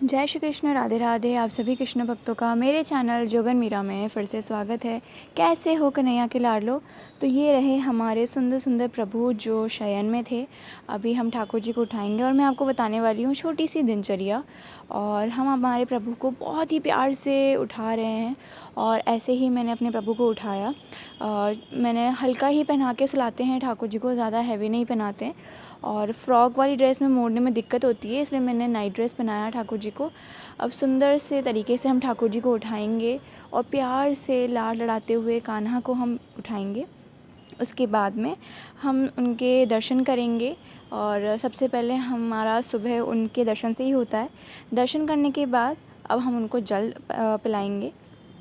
जय श्री कृष्ण, राधे राधे। आप सभी कृष्ण भक्तों का मेरे चैनल जोगन मीरा में फिर से स्वागत है। कैसे हो कन्हैया के लाडलो। तो ये रहे हमारे सुंदर सुंदर प्रभु जो शयन में थे। अभी हम ठाकुर जी को उठाएंगे और मैं आपको बताने वाली हूँ छोटी सी दिनचर्या। और हम हमारे प्रभु को बहुत ही प्यार से उठा रहे हैं। और ऐसे ही मैंने अपने प्रभु को उठाया। और मैंने हल्का ही पहना के सुलाते हैं ठाकुर जी को, ज़्यादा हैवी नहीं पहनाते हैं। और फ्रॉक वाली ड्रेस में मोड़ने में दिक्कत होती है, इसलिए मैंने नाइट ड्रेस पहनाया ठाकुर जी को। अब सुंदर से तरीके से हम ठाकुर जी को उठाएंगे और प्यार से लाड लड़ाते हुए कान्हा को हम उठाएंगे। उसके बाद में हम उनके दर्शन करेंगे। और सबसे पहले हमारा सुबह उनके दर्शन से ही होता है। दर्शन करने के बाद अब हम उनको जल पिलाएंगे।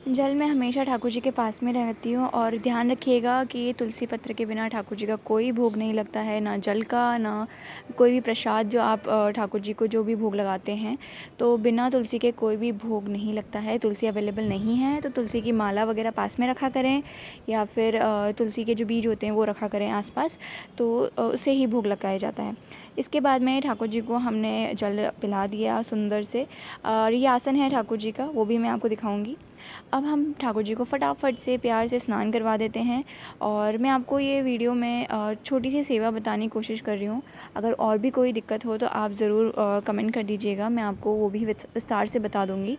जल मैं हमेशा ठाकुर जी के पास में रहती हूँ। और ध्यान रखिएगा कि तुलसी पत्र के बिना ठाकुर जी का कोई भोग नहीं लगता है, ना जल का, ना कोई भी प्रसाद जो आप ठाकुर जी को जो भी भोग लगाते हैं, तो बिना तुलसी के कोई भी भोग नहीं लगता है। तुलसी अवेलेबल नहीं है तो तुलसी की माला वगैरह पास में रखा करें, या फिर तुलसी के जो बीज होते हैं वो रखा करें आसपास, तो उससे ही भोग लगाया जाता है। इसके बाद में ठाकुर जी को हमने जल पिला दिया सुंदर से। और ये आसन है ठाकुर जी का, वो भी मैं आपको दिखाऊंगी। अब हम ठाकुर जी को फटाफट से प्यार से स्नान करवा देते हैं। और मैं आपको ये वीडियो में छोटी सी सेवा बताने की कोशिश कर रही हूँ। अगर और भी कोई दिक्कत हो तो आप ज़रूर कमेंट कर दीजिएगा, मैं आपको वो भी विस्तार से बता दूँगी।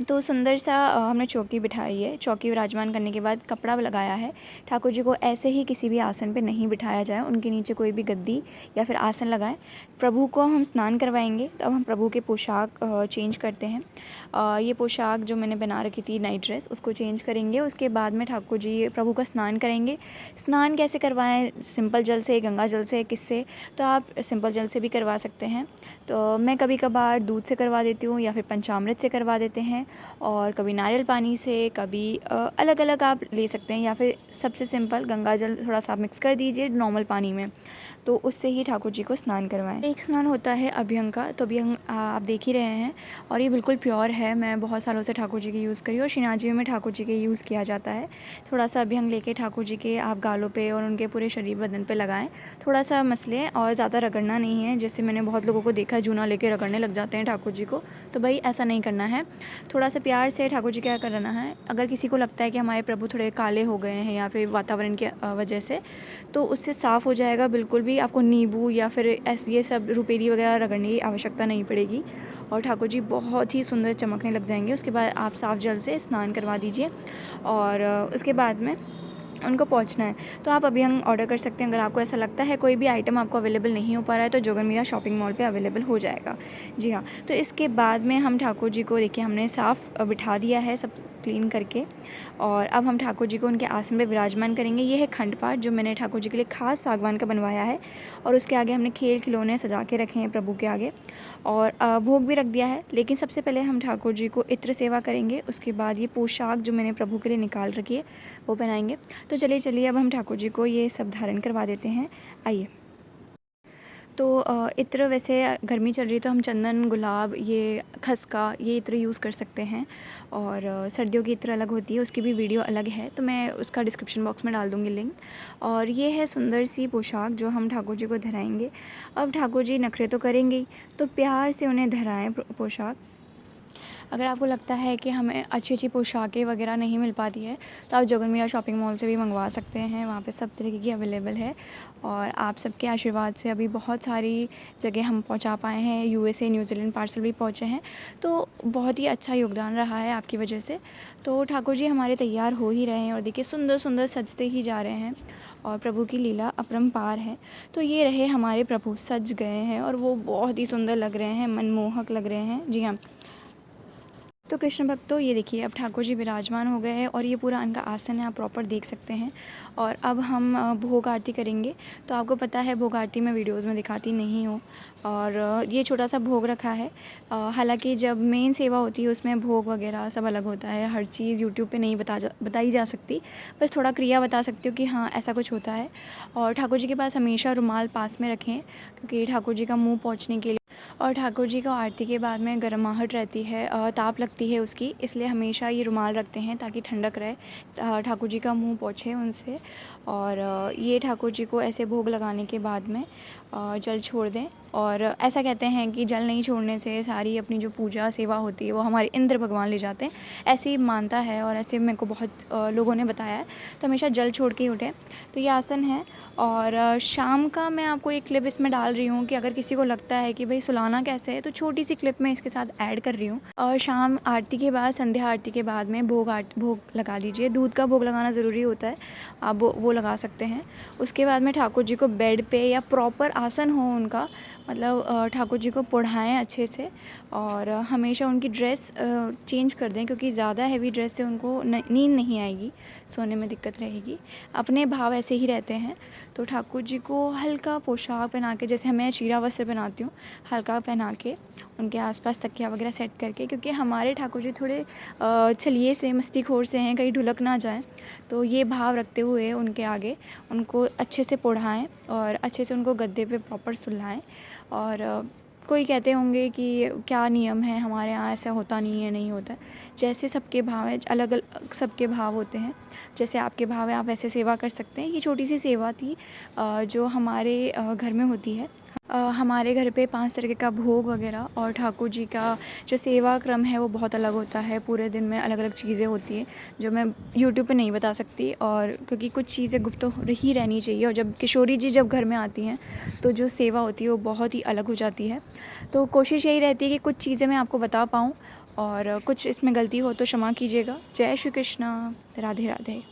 तो सुंदर सा हमने चौकी बिठाई है। चौकी विराजमान करने के बाद कपड़ा लगाया है। ठाकुर जी को ऐसे ही किसी भी आसन पे नहीं बिठाया जाए, उनके नीचे कोई भी गद्दी या फिर आसन लगाएं। प्रभु को हम स्नान करवाएंगे, तो अब हम प्रभु के पोशाक चेंज करते हैं। ये पोशाक जो मैंने बना रखी थी नाइट ड्रेस, उसको चेंज करेंगे। उसके बाद में ठाकुर जी प्रभु का स्नान करेंगे। स्नान कैसे करवाएं? सिंपल जल से, गंगा जल से, किससे? तो आप सिंपल जल से भी करवा सकते हैं। तो मैं कभी कभार दूध से करवा देती हूँ, या फिर पंचामृत से करवा देते हैं। और कभी नारियल पानी से, कभी अलग अलग आप ले सकते हैं। या फिर सबसे सिंपल गंगा जल थोड़ा सा मिक्स कर दीजिए नॉर्मल पानी में, तो उससे ही ठाकुर जी को स्नान करवाएं। एक स्नान होता है अभ्यंग का, तो अभ्यंग आप देख ही रहे हैं। और ये बिल्कुल प्योर है, मैं बहुत सालों से ठाकुर जी के यूज़ करी और श्रीनाथ जी में ठाकुर जी के यूज़ किया जाता है। थोड़ा सा अभ्यंग लेके ठाकुर जी के आप गालों पे और उनके पूरे शरीर बदन पे लगाएं। थोड़ा सा मसलें, और ज़्यादा रगड़ना नहीं है। जैसे मैंने बहुत लोगों को देखा है जूना लेके रगड़ने लग जाते हैं ठाकुर जी को, तो भाई ऐसा नहीं करना है। थोड़ा सा प्यार से ठाकुर जी क्या करना है। अगर किसी को लगता है कि हमारे प्रभु थोड़े काले हो गए हैं या फिर वातावरण की वजह से, तो उससे साफ़ हो जाएगा। बिल्कुल भी आपको नींबू या फिर ऐसे ये सब रुपेरी वगैरह रगड़ने की आवश्यकता नहीं पड़ेगी। और ठाकुर जी बहुत ही सुंदर चमकने लग जाएंगे। उसके बाद आप साफ़ जल से स्नान करवा दीजिए। और उसके बाद में उनको पहुंचना है, तो आप अभी हम ऑर्डर कर सकते हैं। अगर आपको ऐसा लगता है कोई भी आइटम आपको अवेलेबल नहीं हो पा रहा है, तो जोगन मीरा शॉपिंग मॉल पे अवेलेबल हो जाएगा। जी हाँ। तो इसके बाद में हम ठाकुर जी को देखिए हमने साफ़ बिठा दिया है सब क्लीन करके। और अब हम ठाकुर जी को उनके आसन पे विराजमान करेंगे। ये है खंड पाठ जो मैंने ठाकुर जी के लिए खास सागवान का बनवाया है। और उसके आगे हमने खेल खिलौने सजा के रखे हैं प्रभु के आगे। और भोग भी रख दिया है। लेकिन सबसे पहले हम ठाकुर जी को इत्र सेवा करेंगे। उसके बाद ये पोशाक जो मैंने प्रभु के लिए निकाल रखी है वो पहनाएंगे। तो चलिए अब हम ठाकुर जी को ये सब धारण करवा देते हैं। आइए। तो इत्र वैसे गर्मी चल रही है तो हम चंदन, गुलाब, ये खसका, ये इत्र यूज़ कर सकते हैं। और सर्दियों की इत्र अलग होती है, उसकी भी वीडियो अलग है, तो मैं उसका डिस्क्रिप्शन बॉक्स में डाल दूँगी लिंक। और ये है सुंदर सी पोशाक जो हम ठाकुर जी को धराएंगे। अब ठाकुर जी नखरे तो करेंगे ही, तो प्यार से उन्हें धराएं पोशाक। अगर आपको लगता है कि हमें अच्छी अच्छी पोशाकें वगैरह नहीं मिल पाती है, तो आप जोगन मीरा शॉपिंग मॉल से भी मंगवा सकते हैं। वहाँ पे सब तरीके की अवेलेबल है। और आप सबके आशीर्वाद से अभी बहुत सारी जगह हम पहुँचा पाए हैं। यूएसए, न्यूजीलैंड पार्सल भी पहुँचे हैं। तो बहुत ही अच्छा योगदान रहा है आपकी वजह से। तो ठाकुर जी हमारे तैयार हो ही रहे हैं, और देखिए सुंदर सुंदर सजते ही जा रहे हैं। और प्रभु की लीला अपरंपार है। तो ये रहे हमारे प्रभु, सज गए हैं और वो बहुत ही सुंदर लग रहे हैं, मनमोहक लग रहे हैं। जी हाँ। तो कृष्ण भक्तों, ये देखिए अब ठाकुर जी विराजमान हो गए हैं और ये पूरा उनका आसन है, आप प्रॉपर देख सकते हैं। और अब हम भोग आरती करेंगे। तो आपको पता है भोग आरती मैं वीडियोज़ में दिखाती नहीं हूँ। और ये छोटा सा भोग रखा है। हालांकि जब मेन सेवा होती है उसमें भोग वगैरह सब अलग होता है। हर चीज़ यूट्यूब पे नहीं बताई जा सकती। बस थोड़ा क्रिया बता सकती हूँ कि हाँ ऐसा कुछ होता है। और ठाकुर जी के पास हमेशा रुमाल पास में रखें, क्योंकि ठाकुर जी का मुँह पोंछने के लिए। और ठाकुर जी को आरती के बाद में गर्माहट रहती है, ताप लगती है उसकी, इसलिए हमेशा ये रुमाल रखते हैं ताकि ठंडक रहे, ठाकुर जी का मुंह पोंछे उनसे। और ये ठाकुर जी को ऐसे भोग लगाने के बाद में जल छोड़ दें। और ऐसा कहते हैं कि जल नहीं छोड़ने से सारी अपनी जो पूजा सेवा होती है वो हमारे इंद्र भगवान ले जाते हैं, ऐसे ही मानता है और ऐसे मेरे को बहुत लोगों ने बताया है। तो हमेशा जल छोड़ के ही उठें। तो ये आसन है। और शाम का मैं आपको एक क्लिप इसमें डाल रही हूँ कि अगर किसी को लगता है कि भाई सुलाना कैसे है, तो छोटी सी क्लिप मैं इसके साथ ऐड कर रही हूँ। और शाम आरती के बाद, संध्या आरती के बाद में भोग लगा लीजिए। दूध का भोग लगाना ज़रूरी होता है, आप वो लगा सकते हैं। उसके बाद में ठाकुर जी को बेड पे या प्रॉपर आसन हो उनका, मतलब ठाकुर जी को पढ़ाएं अच्छे से। और हमेशा उनकी ड्रेस चेंज कर दें, क्योंकि ज़्यादा हैवी ड्रेस से उनको नींद नहीं आएगी, सोने में दिक्कत रहेगी। अपने भाव ऐसे ही रहते हैं। तो ठाकुर जी को हल्का पोशाक पहना के, जैसे मैं शीरा वस्त्र पहनाती हूँ, हल्का पहना के उनके आसपास तकिया वगैरह सेट करके, क्योंकि हमारे ठाकुर जी थोड़े छलिए से, मस्तीखोर से हैं, कहीं ढुलक ना जाए। तो ये भाव रखते हुए उनके आगे उनको अच्छे से पढ़ाएं और अच्छे से उनको गद्दे पे प्रॉपर सुलाएं। और कोई कहते होंगे कि क्या नियम है, हमारे यहाँ ऐसा होता नहीं है, नहीं होता है। जैसे सबके भाव हैं, अलग अलग सबके भाव होते हैं। जैसे आपके भाव है, आप ऐसे सेवा कर सकते हैं। ये छोटी सी सेवा थी जो हमारे घर में होती है। हमारे घर पे 5 तरीके का भोग वगैरह, और ठाकुर जी का जो सेवा क्रम है वो बहुत अलग होता है। पूरे दिन में अलग अलग चीज़ें होती हैं जो मैं यूट्यूब पे नहीं बता सकती, और क्योंकि कुछ चीज़ें गुप्त तो ही रहनी चाहिए। और जब किशोरी जी जब घर में आती हैं तो जो सेवा होती है वो बहुत ही अलग हो जाती है। तो कोशिश यही रहती है कि कुछ चीज़ें मैं आपको बता पाऊँ, और कुछ इसमें गलती हो तो क्षमा कीजिएगा। जय श्री कृष्णा, राधे राधे।